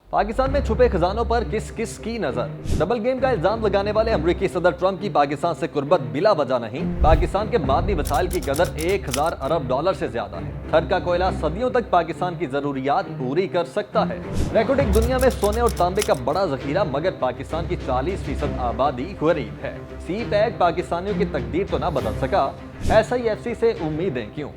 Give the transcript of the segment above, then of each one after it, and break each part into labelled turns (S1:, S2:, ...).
S1: पाकिस्तान में छुपे खजानों पर किस किस की नजर। डबल गेम का इल्जाम लगाने वाले अमरीकी सदर ट्रंप की पाकिस्तान से कुर्बत बिला वजह नहीं। पाकिस्तान के मादनी वसाइल की कदर 1000 अरब डॉलर से ज्यादा है। थर का कोयला सदियों तक पाकिस्तान की जरूरियात पूरी कर सकता है। रेकॉर्डिंग दुनिया में सोने और तांबे का बड़ा जखीरा, मगर पाकिस्तान की 40% आबादी गरीब है। सी पैक पाकिस्तानियों की तकदीर तो ना बदल सका, SIFC से उम्मीदें क्यों।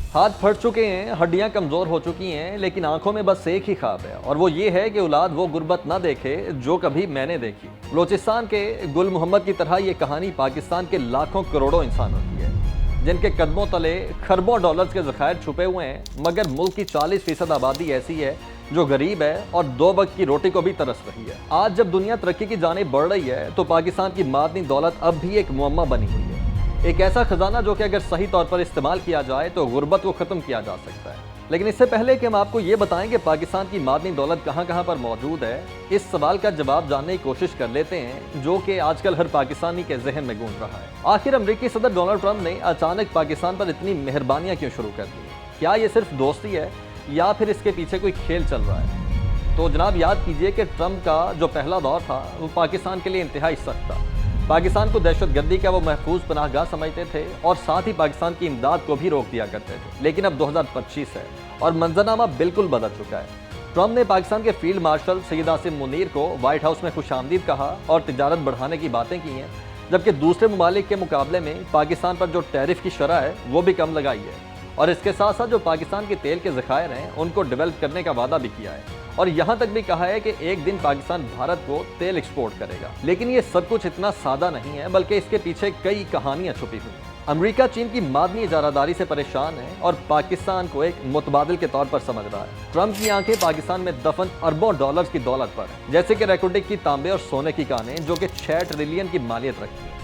S1: हाथ फट चुके हैं, हड्डियां कमजोर हो चुकी हैं, लेकिन आंखों में बस एक ही ख्वाब है, और वो ये है कि औलाद वो गुर्बत ना देखे जो कभी मैंने देखी। बलोचिस्तान के गुल मोहम्मद की तरह ये कहानी पाकिस्तान के लाखों करोड़ों इंसानों की है, जिनके कदमों तले खरबों डॉलर्स के ज़खायर छुपे हुए हैं, मगर मुल्क की 40% आबादी ऐसी है जो गरीब है और 2 वक्त की रोटी को भी तरस रही है। आज जब दुनिया तरक्की की जानिब बढ़ रही है, तो पाकिस्तान की मादनी दौलत अब भी एक मुअम्मा बनी हुई है। एक ऐसा खजाना जो कि अगर सही तौर पर इस्तेमाल किया जाए तो गुर्बत को ख़त्म किया जा सकता है। लेकिन इससे पहले कि हम आपको ये बताएं कि पाकिस्तान की मादनी दौलत कहां कहां पर मौजूद है, इस सवाल का जवाब जानने की कोशिश कर लेते हैं, जो कि आजकल हर पाकिस्तानी के जहन में गूंज रहा है। आखिर अमरीकी सदर डोनाल्ड ट्रंप ने अचानक पाकिस्तान पर इतनी मेहरबानियां क्यों शुरू कर दी? क्या ये सिर्फ दोस्ती है या फिर इसके पीछे कोई खेल चल रहा है? तो जनाब याद कीजिए कि ट्रंप का जो पहला दौर था वो पाकिस्तान के लिए इंतहाई सख्त था। पाकिस्तान को दहशतगर्दी का वो महफूज पनाहगाह समझते थे और साथ ही पाकिस्तान की इमदाद को भी रोक दिया करते थे। लेकिन अब 2025 है और मंजरनामा बिल्कुल बदल चुका है। ट्रंप ने पाकिस्तान के फील्ड मार्शल सैयद आसिम मुनीर को व्हाइट हाउस में खुशामदीद कहा और तिजारत बढ़ाने की बातें की हैं, जबकि दूसरे ममालिक के मुकाबले में पाकिस्तान पर जो टैरिफ की शरह है वो भी कम लगाई है, और इसके साथ साथ जो पाकिस्तान के तेल के ज़खायर हैं उनको डेवलप करने का वादा भी किया है, और यहाँ तक भी कहा है कि एक दिन पाकिस्तान भारत को तेल एक्सपोर्ट करेगा। लेकिन ये सब कुछ इतना सादा नहीं है, बल्कि इसके पीछे कई कहानियां छुपी हुई हैं। अमेरिका चीन की मादनी इजारादारी से परेशान है और पाकिस्तान को एक मुतबादिल के तौर पर समझ रहा है। ट्रंप की आंखें पाकिस्तान में दफन अरबों डॉलर्स की दौलत पर है, जैसे कि रेकॉर्डिंग की तांबे और सोने की कानें, जो कि 6 ट्रिलियन की मालियत रखती है।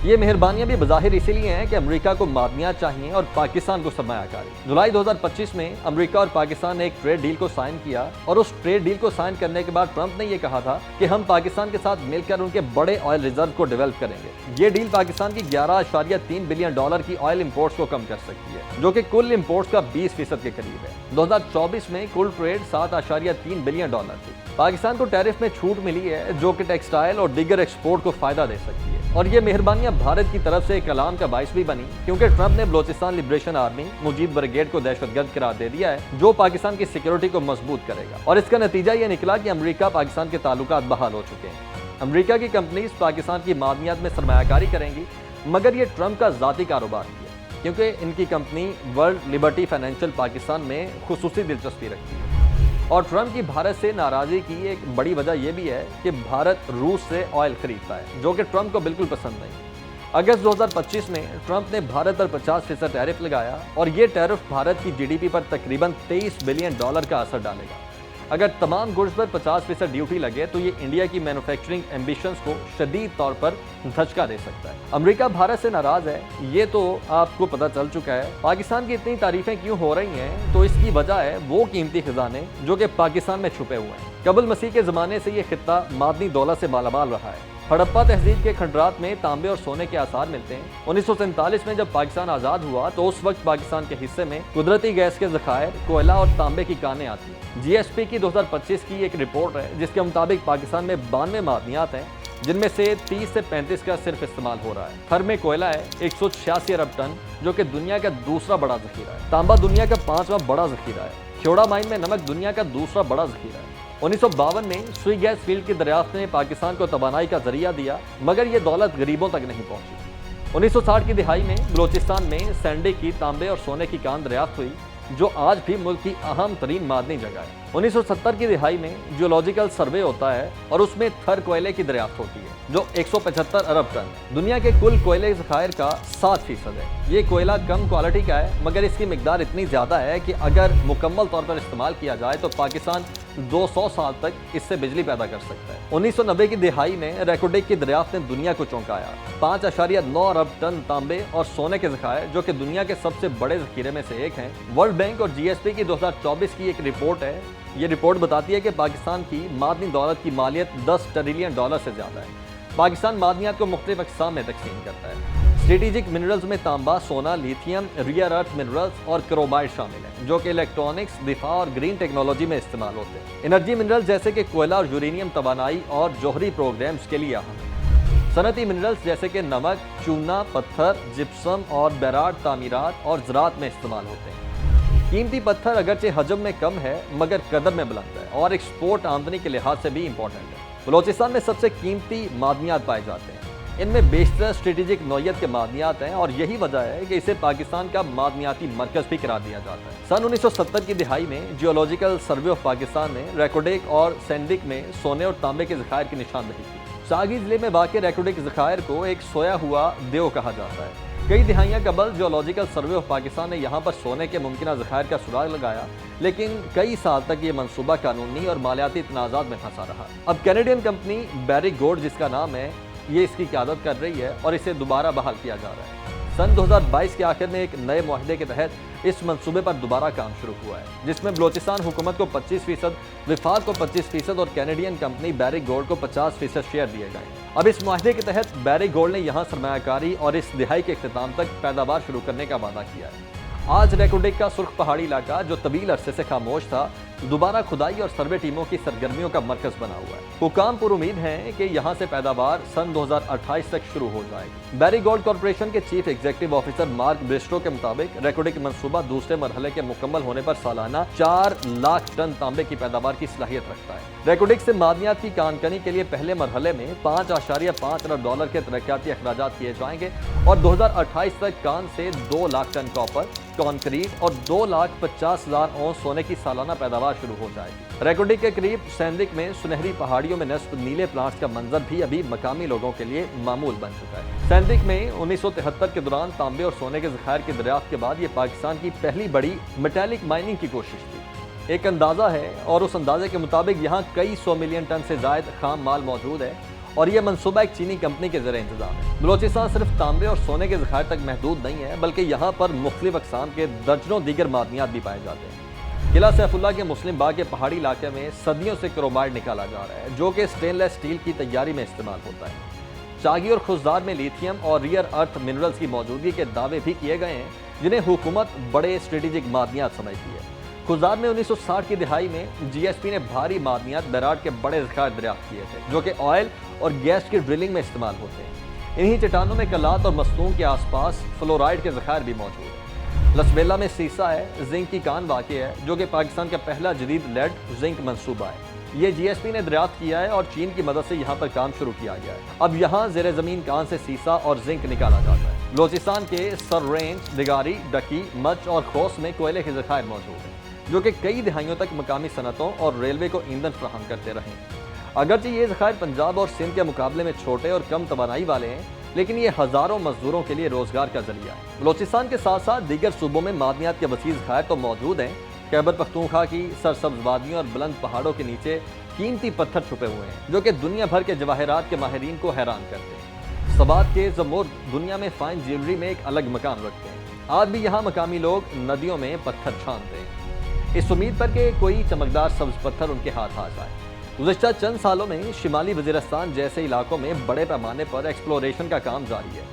S1: ये मेहरबानियां भी बज़ाहिर इसीलिए हैं कि अमेरिका को मादनियात चाहिए और पाकिस्तान को सरमायाकारी। जुलाई 2025 में अमेरिका और पाकिस्तान ने एक ट्रेड डील को साइन किया, और उस ट्रेड डील को साइन करने के बाद ट्रंप ने यह कहा था कि हम पाकिस्तान के साथ मिलकर उनके बड़े ऑयल रिजर्व को डेवलप करेंगे। ये डील पाकिस्तान की 11.3 बिलियन डॉलर की ऑयल इंपोर्ट्स को कम कर सकती है, जो कि कुल इंपोर्ट्स का 20% के करीब है। 2024 में कुल ट्रेड 7.3 बिलियन डॉलर थी। पाकिस्तान को टैरिफ में छूट मिली है, जो कि टेक्सटाइल और दीगर एक्सपोर्ट को फायदा दे सकती है, और ये मेहरबानियां भारत की तरफ से एक कलाम का बाइस भी बनी, क्योंकि ट्रंप ने Balochistan liberation army Mujeeb brigade को दहशतगर्द करार दे दिया है, जो पाकिस्तान की सिक्योरिटी को मजबूत करेगा। और इसका नतीजा ये निकला कि अमेरिका पाकिस्तान के ताल्लुकात बहाल हो चुके हैं। अमेरिका की कंपनीज पाकिस्तान की मादनियात में सरमायाकारी करेंगी, मगर ये ट्रंप का ज़ाती कारोबार भी है, क्योंकि इनकी company world liberty financial Pakistan में खुसूसी दिलचस्पी रखती है। और ट्रंप की भारत से नाराज़गी की एक बड़ी वजह यह भी है कि भारत रूस से ऑयल खरीदता है, जो कि ट्रंप को बिल्कुल पसंद नहीं। अगस्त 2025 में ट्रंप ने भारत पर 50% टैरिफ लगाया, और ये टैरिफ भारत की GDP पर तकरीबन 23 बिलियन डॉलर का असर डालेगा। अगर तमाम गुड्स पर 50% ड्यूटी लगे तो ये इंडिया की मैन्युफैक्चरिंग एम्बिशंस को शदीद तौर पर धचका दे सकता है। अमेरिका भारत से नाराज है, ये तो आपको पता चल चुका है। पाकिस्तान की इतनी तारीफें क्यों हो रही हैं, तो इसकी वजह है वो कीमती खजाने जो कि पाकिस्तान में छुपे हुए हैं। कबल मसीह के ज़माने से ये खित्ता मादनी दौलत से मालामाल रहा है। हड़प्पा तहजीब के खंडरात में तांबे और सोने के आसार मिलते हैं। 1947 में जब पाकिस्तान आज़ाद हुआ तो उस वक्त पाकिस्तान के हिस्से में कुदरती गैस के ज़खायर, कोयला और तांबे की कानें आती हैं। GSP की 2025 की एक रिपोर्ट है, जिसके मुताबिक पाकिस्तान में 92 मादनियात हैं, जिनमें से 30 से 35 का सिर्फ इस्तेमाल हो रहा है। थर में कोयला है 186 अरब टन, जो कि दुनिया का दूसरा बड़ा ज़खीरा है। तांबा दुनिया का 5वां बड़ा ज़खीरा है। ख्योड़ा माइन में नमक दुनिया का दूसरा बड़ा ज़खीरा है। 1952 में सुई गैस फील्ड की दरियाफ्त ने पाकिस्तान को तवानाई का जरिया दिया, मगर ये दौलत गरीबों तक नहीं पहुंची। 1960 की दिहाई में बलोचिस्तान में सैंडे की तांबे और सोने की कान दरियाफ्त हुई, जो आज भी मुल्क की अहम तरीन मादनी जगह है। 1970 की दिहाई में जियोलॉजिकल सर्वे होता है और उसमें थर कोयले की दरियाफ्त होती है, जो 175 अरब टन दुनिया के कुल कोयले ज़खायर का 7% है। ये कोयला कम क्वालिटी का है, मगर इसकी मिकदार इतनी ज़्यादा है कि अगर मुकम्मल तौर पर इस्तेमाल किया जाए तो पाकिस्तान 200 साल तक इससे बिजली पैदा कर सकता है। 1990 की दिहाई में रेकॉर्डिंग की दरियाफ्त ने दुनिया को चौंकाया। 5.9 अरब टन तांबे और सोने के ज़खायर, जो कि दुनिया के सबसे बड़े ज़खीरे में से एक हैं। वर्ल्ड बैंक और GSP की 2024 की एक रिपोर्ट है। ये रिपोर्ट बताती है कि पाकिस्तान की मादनी दौलत की मालियत 10 ट्रिलियन डॉलर से ज़्यादा है। पाकिस्तान मादनियात को मुख्तलिफ अक़साम में तकसीम करता है। स्ट्रेटेजिक मिनरल्स में तांबा, सोना, लिथियम, रियर अर्थ मिनरल्स और क्रोमाइट शामिल हैं, जो कि इलेक्ट्रॉनिक्स, दिफा और ग्रीन टेक्नोलॉजी में इस्तेमाल होते हैं। एनर्जी मिनरल्स जैसे कि कोयला और यूरेनियम तवानाई और जौहरी प्रोग्राम्स के लिए अहम है। सनती मिनरल्स जैसे कि नमक, चूना, पत्थर, जिप्सम और बेराट तामीरात और ज़राअत में इस्तेमाल होते हैं। कीमती पत्थर अगरचे हजम में कम है मगर कदर में बुलंद है और एक्सपोर्ट आमदनी के लिहाज से भी इंपॉर्टेंट है। बलोचिस्तान में सबसे कीमती मादनियात पाए जाते हैं। इनमें बेशतर स्ट्रेटेजिक नौयत के मादनियात हैं और यही वजह है कि इसे पाकिस्तान का मादनियाती मरकज़ भी करार दिया जाता है। सन 1970 की दिहाई में जियोलॉजिकल सर्वे ऑफ पाकिस्तान ने रेकोडेक और सैंडिक में सोने और तांबे के ज़खायर की निशानदही की। शागी ज़िले में वाक़ रेकोडेक ज़खायर को एक सोया हुआ देव कहा जाता है। कई दिहाइयाँ कबल जियोलॉजिकल सर्वे ऑफ पाकिस्तान ने यहाँ पर सोने के मुमकिन ज़खायर का सुराग लगाया, लेकिन कई साल तक ये मनसूबा कानूनी और मालियाती तनाज़ात में फंसा रहा। अब कैनेडियन कंपनी बैरिक गोल्ड, जिसका नाम है, ये इसकी क़यादत कर रही है और इसे दोबारा बहाल किया जा रहा है। सन 2022 के आखिर में एक नए मुआहदे के तहत इस मंसूबे पर दोबारा काम शुरू हुआ है, जिसमें बलोचिस्तान हुकूमत को 25%, विफाक को 25% और कैनेडियन कंपनी बैरिक गोल्ड को 50% शेयर दिए गए। अब इस मुआहदे के तहत बैरिक गोल्ड ने यहाँ सरमायाकारी और इस दिहाई के इख्तिताम तक पैदावार शुरू करने का वादा किया है। आज रेकोडेक का सुर्ख पहाड़ी इलाका, जो तवील अरसे से खामोश था, दोबारा खुदाई और सर्वे टीमों की सरगर्मियों का मरकज बना हुआ है। हुकाम पर उम्मीद हैं कि यहाँ से पैदावार सन 2028 तक शुरू हो जाएगी। बैरिक गोल्ड कॉर्पोरेशन के chief executive officer mark Bairstow के मुताबिक रेकोडेक मंसूबा दूसरे मरहले के मुकम्मल होने पर सालाना 4 लाख टन तांबे की पैदावार की सलाहियत रखता है। रेकोडेक से मादनियात की कानकनी के लिए पहले मरहले में $5.5 अरब के तरक्याती अखराजात किए जाएंगे और 2028 तक कान से 2 लाख टन कॉपर, कॉन्क्रीट और 2,50,000 औंस सोने की सालाना पैदावार शुरू हो जाएगी। रेकोडेक के करीब सैंडिक में सुनहरी पहाड़ियों में नस्ब नीले प्लांट्स का मंजर भी अभी मकामी लोगों के लिए मामूल बन चुका है। सैंडिक में 1973 के दौरान तांबे और सोने के ज़खायर की दरियाफ्त के बाद ये पाकिस्तान की पहली बड़ी मेटालिक माइनिंग की कोशिश थी। एक अंदाज़ा है और उस अंदाजे के मुताबिक यहाँ कई 100 मिलियन टन से ज़ायद खाम माल मौजूद है और यह मंसूबा एक चीनी कंपनी के ज़रिए इंतजाम है। बलोचिस्तान सिर्फ तांबे और सोने के ज़खायर तक महदूद नहीं है, बल्कि यहाँ पर मुख्तलिफ अक़साम के दर्जनों दीगर मादनियात भी पाए जाते हैं। किला सैफुल्ला के मुस्लिम बाग के पहाड़ी इलाके में सदियों से क्रोमाइट निकाला जा रहा है, जो कि स्टेनलेस स्टील की तैयारी में इस्तेमाल होता है। चागी और खुशदार में लिथियम और रियर अर्थ मिनरल्स की मौजूदगी के दावे भी किए गए हैं, जिन्हें हुकूमत बड़े स्ट्रेटेजिक मादनियात समझती है। खुशदार में 1960 की दिहाई में जीएसपी ने भारी मादनियात बेराट के बड़े ज़खायर दरियाफ्त किए थे, जो कि ऑयल और गैस की ड्रिलिंग में इस्तेमाल होते हैं। इन्हीं चट्टानों में कलात और मस्तूम के आसपास फ्लोराइड के ज़खायर भी मौजूद हैं। लसबेला में सीसा है, जिंक की कान वाक़ है, जो कि पाकिस्तान का पहला जदीद लेड जिंक मंसूबा है। ये जीएसपी ने दरियाफ्त किया है और चीन की मदद से यहाँ पर काम शुरू किया गया है। अब यहाँ ज़ेरे ज़मीन कान से सीसा और जिंक निकाला जाता है। बलोचिस्तान के सर रेंज, दिगारी, डकी, मच और खोस में कोयले के ज़खायर मौजूद हैं, जो कि कई दिहाइयों तक मकामी सनतों और रेलवे को ईंधन फराहम करते रहे। अगरचे ये ज़खायर पंजाब और सिंध के मुकाबले में छोटे और कम तवानाई वाले हैं, लेकिन ये हज़ारों मजदूरों के लिए रोज़गार का जरिया है। बलोचिस्तान के साथ साथ दीगर सूबों में मादनियात के वसीअ ज़खायर तो मौजूद हैं। खैबर पख्तूनख्वा की सरसब्ज़ वादियों और बुलंद पहाड़ों के नीचे कीमती पत्थर छुपे हुए हैं, जो कि दुनिया भर के जवाहरात के माहिरीन को हैरान करते हैं। सबात के ज़मुर्द दुनिया में फ़ाइन ज्वेलरी में एक अलग मकाम रखते हैं। आज भी यहाँ मकामी लोग नदियों में पत्थर छानते हैं, इस उम्मीद पर कि कोई चमकदार सब्ज़ पत्थर उनके हाथ आ जाए। गुज़श्ता चंद सालों में शिमाली वज़ीरिस्तान जैसे इलाकों में बड़े पैमाने पर एक्सप्लोरेशन का काम जारी है।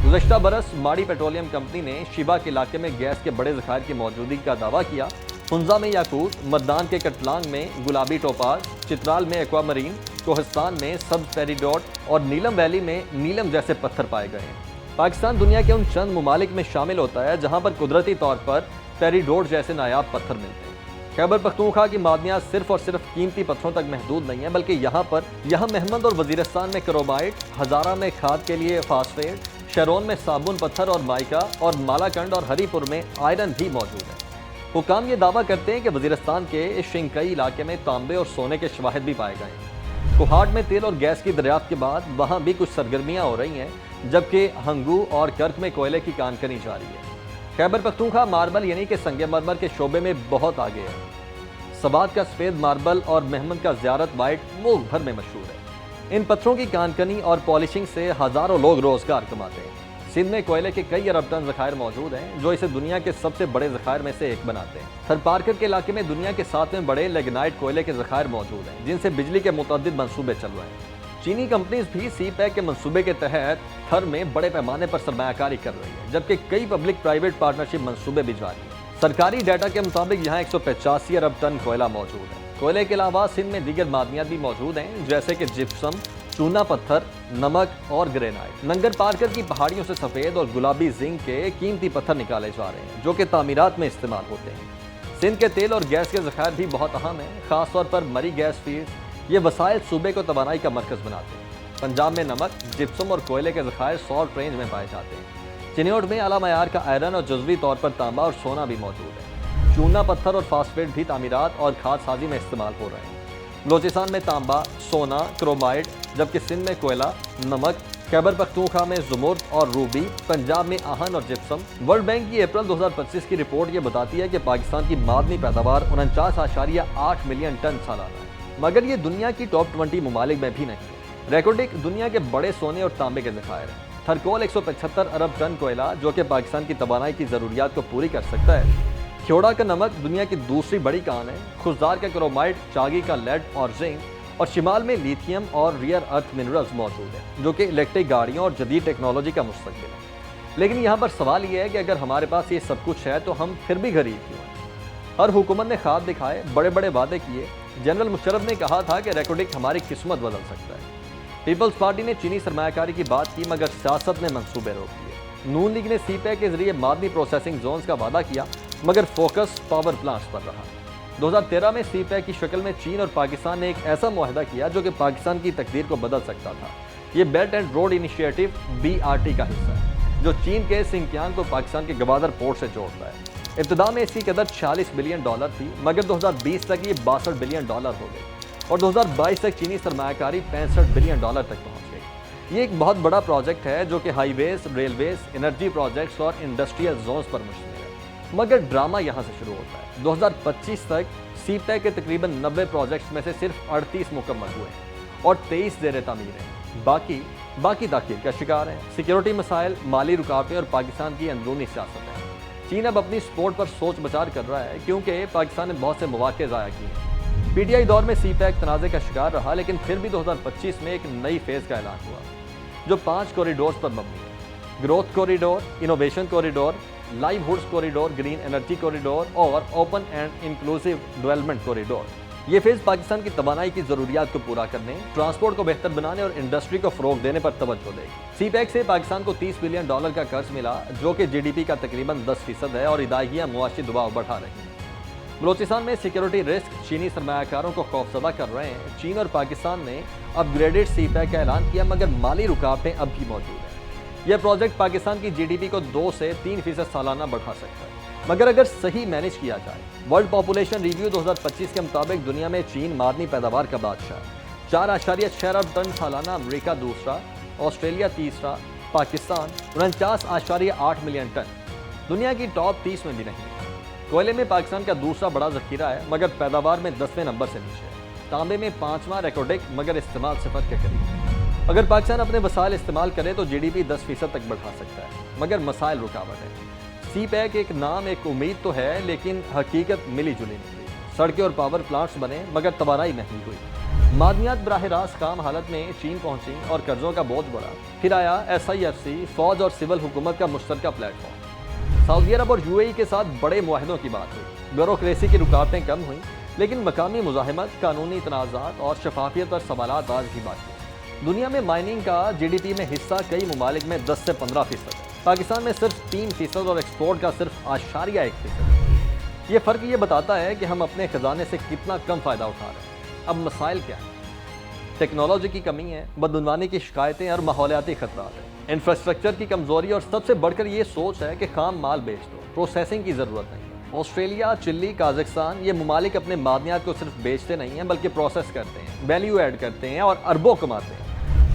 S1: गुज़श्ता बरस माड़ी पेट्रोलियम कंपनी ने शिबा के इलाके में गैस के बड़े ज़खायर की मौजूदगी का दावा किया। हुंजा में याकूत, मद्दान के कटलांग में गुलाबी टोपाज, चित्राल में एक्वामरीन, कोहिस्तान में सब्ज़ पेरिडोट और नीलम वैली में नीलम जैसे पत्थर पाए गए हैं। पाकिस्तान दुनिया के उन चंद ममालिक में शामिल होता है जहाँ पर कुदरती तौर पर पेरिडोट जैसे नायाब पत्थर मिलते हैं। खैबर पख्तूनख्वा की मादनियात सिर्फ और सिर्फ कीमती पत्थरों तक महदूद नहीं है, बल्कि यहाँ महमद और वज़ीरिस्तान में क्रोमाइट, हज़ारा में खाद के लिए फास्फेट, शरोन में साबुन पत्थर और माइका और मालाकंड और हरीपुर में आयरन भी मौजूद है। हुकाम ये दावा करते हैं कि वज़ीरिस्तान के इस शिंकई इलाके में तांबे और सोने के शवाहिद भी पाए गए हैं। कुहाट में तेल और गैस की दरियाफ्त के बाद वहाँ भी कुछ सरगर्मियाँ हो रही हैं, जबकि हंगू और कर्क में कोयले की कानकनी जारी है। खैबर पख्तूनख्वा मार्बल यानी कि संगे मरमर के शोबे में बहुत आगे है। सबात का सफ़ेद मार्बल और महमद का ज़ियारत वाइट मुल्क भर में मशहूर है। इन पत्थरों की कानकनी और पॉलिशिंग से हज़ारों लोग रोज़गार कमाते हैं। सिंध में कोयले के कई अरब टन ज़खायर मौजूद हैं, जो इसे दुनिया के सबसे बड़े ज़खायर में से एक बनाते हैं। थरपारकर के इलाके में दुनिया के 7वें बड़े लेग्नाइट कोयले के ज़खायर मौजूद हैं, जिनसे बिजली के मुतअद्दिद मंसूबे चल रहे हैं। चीनी कंपनीज भी सी पैक के मंसूबे के तहत थर में बड़े पैमाने पर सरमायाकारी कर रही है, जबकि कई पब्लिक प्राइवेट पार्टनरशिप मंसूबे भी जारी हैं। सरकारी डाटा के मुताबिक यहाँ 185 अरब टन कोयला मौजूद है। कोयले के अलावा सिंध में दीगर मादनियात भी मौजूद हैं, जैसे कि जिप्सम, चूना पत्थर, नमक और ग्रेनाइट। नंगर पार्कर की पहाड़ियों से सफ़ेद और गुलाबी जिंक के कीमती पत्थर निकाले जा रहे हैं, जो कि तामीरात में इस्तेमाल होते हैं। सिंध के तेल और गैस के ज़खायर भी बहुत अहम हैं, खासतौर पर मरी गैस फील्ड। ये वसाइल सूबे को तवानाई का मरकज़ बनाते हैं। पंजाब में नमक, जिप्सम और कोयले के ज़खायर सॉल्ट रेंज में पाए जाते हैं। चिन्योट में आला मयार का आयरन और जुज़वी तौर पर तांबा और सोना भी मौजूद है। चूना पत्थर और फास्फेट भी तामीरात और खाद साजी में इस्तेमाल हो रहे हैं। बलोचिस्तान में तांबा, सोना, क्रोमाइड, जबकि सिंध में कोयला, नमक, खैबर पख्तूनख्वा में ज़ुमुर्द और रूबी, पंजाब में आहन और जिप्सम। वर्ल्ड बैंक की अप्रैल 2025 की रिपोर्ट ये बताती है कि पाकिस्तान की मादनी पैदावार 49.8 मिलियन टन सालाना है, मगर ये दुनिया की टॉप 20 ममालिक में भी नहीं है। रेकोडिक दुनिया के बड़े सोने और तांबे के ज़खायर हैं। थरकोल 175 अरब टन कोयला, जो कि पाकिस्तान की तवानाई की ज़रूरियात को पूरी कर सकता है। ख्योड़ा का नमक दुनिया की दूसरी बड़ी कान है। खुशदार का क्रोमाइड, चागी का लेड और जिंक, और शिमाल में लिथियम और रियर अर्थ मिनरल्स मौजूद हैं, जो कि इलेक्ट्रिक गाड़ियों और जदीद टेक्नोलॉजी का मुस्तकबिल है। लेकिन यहाँ पर सवाल ये है कि अगर हमारे पास ये सब कुछ है तो हम फिर भी गरीब क्यों हैं? हर हुकूमत ने ख्वाब दिखाए, बड़े बड़े वादे किए। जनरल मुशर्रफ ने कहा था कि रेकोडिक हमारी किस्मत बदल सकता है। पीपल्स पार्टी ने चीनी सरमायाकारी की बात की, मगर सियासत ने मंसूबे रोक दिए। नून लीग ने सी पैक के जरिए मादनी प्रोसेसिंग जोन्स का वादा किया, मगर फोकस पावर प्लांट्स पर रहा। 2013 में सी पैक की शक्ल में चीन और पाकिस्तान ने एक ऐसा मुआहदा किया जो कि पाकिस्तान की तकदीर को बदल सकता था। ये belt and road initiative BRT का हिस्सा है, जो चीन के सिंकियांग को पाकिस्तान के गवादर पोर्ट से जोड़ता है। इब्तिदा में इसकी कदर $46 बिलियन थी, मगर 2020 तक ये $62 बिलियन हो गई और 2022 तक चीनी सरमायाकारी $65 बिलियन तक पहुँच गई। ये एक बहुत बड़ा प्रोजेक्ट है जो कि हाईवेज, रेलवेज, एनर्जी प्रोजेक्ट्स और इंडस्ट्रियल जोन्स पर मुश्तमिल है। मगर ड्रामा यहाँ से शुरू होता है। 2025 तक सी पैक के तकरीबन 90 प्रोजेक्ट्स में से सिर्फ 38 मुकम्मल हुए हैं और 23 ज़ेर तामीर हैं। बाकी ताख़ीर का शिकार हैं। सिक्योरिटी मसाइल, माली रुकावटें और पाकिस्तान की अंदरूनी सियासत है। चीन अब अपनी सपोर्ट पर सोच बचार कर रहा है, क्योंकि पाकिस्तान ने बहुत से मौके ज़ाया किए हैं। PTI दौर में सी पैक तनाज़े का शिकार रहा, लेकिन फिर भी 2025 में एक नई फेज़ का ऐलान हुआ, जो 5 कॉरिडोर्स पर मबनी है: growth corridor, innovation corridor, livelihoods corridor, green energy corridor और open and inclusive development corridor. ये फेज़ पाकिस्तान की तवानाई की ज़रूरियात को पूरा करने, ट्रांसपोर्ट को बेहतर बनाने और इंडस्ट्री को फ़रोग़ देने पर तवज्जो देगी। सी पैक से पाकिस्तान को $30 बिलियन का कर्ज मिला, जो कि GDP का तकरीबन 10% है, और इदाइयाँ मुआशी दबाव बढ़ा रही हैं। बलोचिस्तान में सिक्योरिटी रिस्क चीनी सरमायाकारों को खौफजदा कर रहे हैं। चीन और पाकिस्तान ने अपग्रेडेड सी पैक का ऐलान किया, मगर माली रुकावटें अब भी मौजूद हैं। यह प्रोजेक्ट पाकिस्तान की GDP को 2 से 3% सालाना बढ़ा सकता है, मगर अगर सही मैनेज किया जाए। वर्ल्ड पॉपुलेशन रिव्यू 2025 के मुताबिक दुनिया में चीन मादनी पैदावार का बादशाह, 4.6 अरब टन सालाना, अमरीका दूसरा, ऑस्ट्रेलिया तीसरा, पाकिस्तान 49.8 मिलियन टन, दुनिया की टॉप 30 में भी नहीं है। कोयले में पाकिस्तान का दूसरा बड़ा ज़खीरा है, मगर पैदावार में 10वें नंबर से नीचे है। तांबे में 5वां रेकोडिक, मगर इस्तेमाल 0 के करीब है। अगर पाकिस्तान अपने वसाइल इस्तेमाल करे तो GDP 10% तक बढ़ा सकता है, मगर मसाइल रुकावट है। सी पैक एक नाम, एक उम्मीद तो है, लेकिन हकीकत मिली जुली निकली। सड़कें और पावर प्लांट्स बने, मगर तवानाई नहीं हुई। मादनियात बराह रास्त काम हालत में चीन पहुंची और कर्जों का बोझ बढ़ा। फिर आया SIFC, फौज और सिविल हुकूमत का मुश्तरका प्लेटफॉर्म। सऊदी अरब और UAE के साथ बड़े मुआहदों की बात हुई। ब्यूरोक्रेसी की रुकावटें कम हुई, लेकिन मकामी मुज़ाहमत, कानूनी तनाज़ात और शफाफियत पर सवालात आज भी बाकी। दुनिया में माइनिंग का GDP में हिस्सा कई ममालिक में 10 से 15% है। पाकिस्तान में सिर्फ 3% और एक्सपोर्ट का सिर्फ 0.1%। ये फ़र्क ये बताता है कि हम अपने ख़जाने से कितना कम फ़ायदा उठा रहे हैं। अब मसाइल क्या हैं? टेक्नोलॉजी की कमी है, बदनवानी की शिकायतें और माहौलियाती खतरात हैं। इंफ्रास्ट्रक्चर की कमज़ोरी और सबसे बढ़कर ये सोच है कि खाम माल बेच दो, प्रोसेसिंग की ज़रूरत नहीं है। ऑस्ट्रेलिया, चिली, काज़ाख्स्तान ये ममालिक अपने मादनियात को सिर्फ बेचते नहीं हैं, बल्कि प्रोसेस करते हैं, वैल्यू ऐड करते हैं और अरबों कमाते हैं।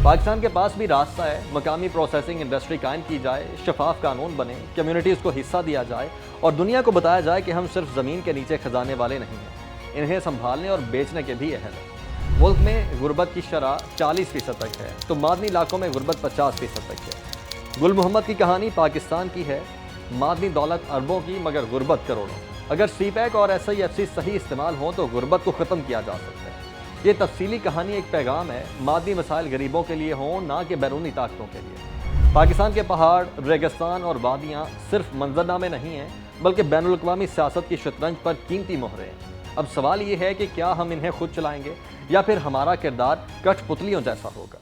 S1: पाकिस्तान के पास भी रास्ता है। मकामी प्रोसेसिंग इंडस्ट्री कायम की जाए, शफाफ कानून बने, कम्युनिटीज़ को हिस्सा दिया जाए और दुनिया को बताया जाए कि हम सिर्फ ज़मीन के नीचे खजाने वाले नहीं हैं, इन्हें संभालने और बेचने के भी अहल हैं। मुल्क में गुर्बत की शरह 40% तक है, तो मादनी इलाकों में गुर्बत 50% तक है। गुल मोहम्मद की कहानी पाकिस्तान की है, मादनी दौलत अरबों की, मगर गुर्बत करोड़ों। अगर सी पैक और SIFC सही इस्तेमाल हो तो गुर्बत को ख़त्म किया जा सकता है। یہ تفصیلی کہانی ایک پیغام ہے، مادی مسائل غریبوں کے لیے ہوں نہ کہ بیرونی طاقتوں کے لیے۔ پاکستان کے پہاڑ، ریگستان اور وادیاں صرف منظرنامے نہیں ہیں بلکہ بین الاقوامی سیاست کی شطرنج پر قیمتی مہرے ہیں۔ اب سوال یہ ہے کہ کیا ہم انہیں خود چلائیں گے یا پھر ہمارا کردار کٹھ پتلیوں جیسا ہوگا؟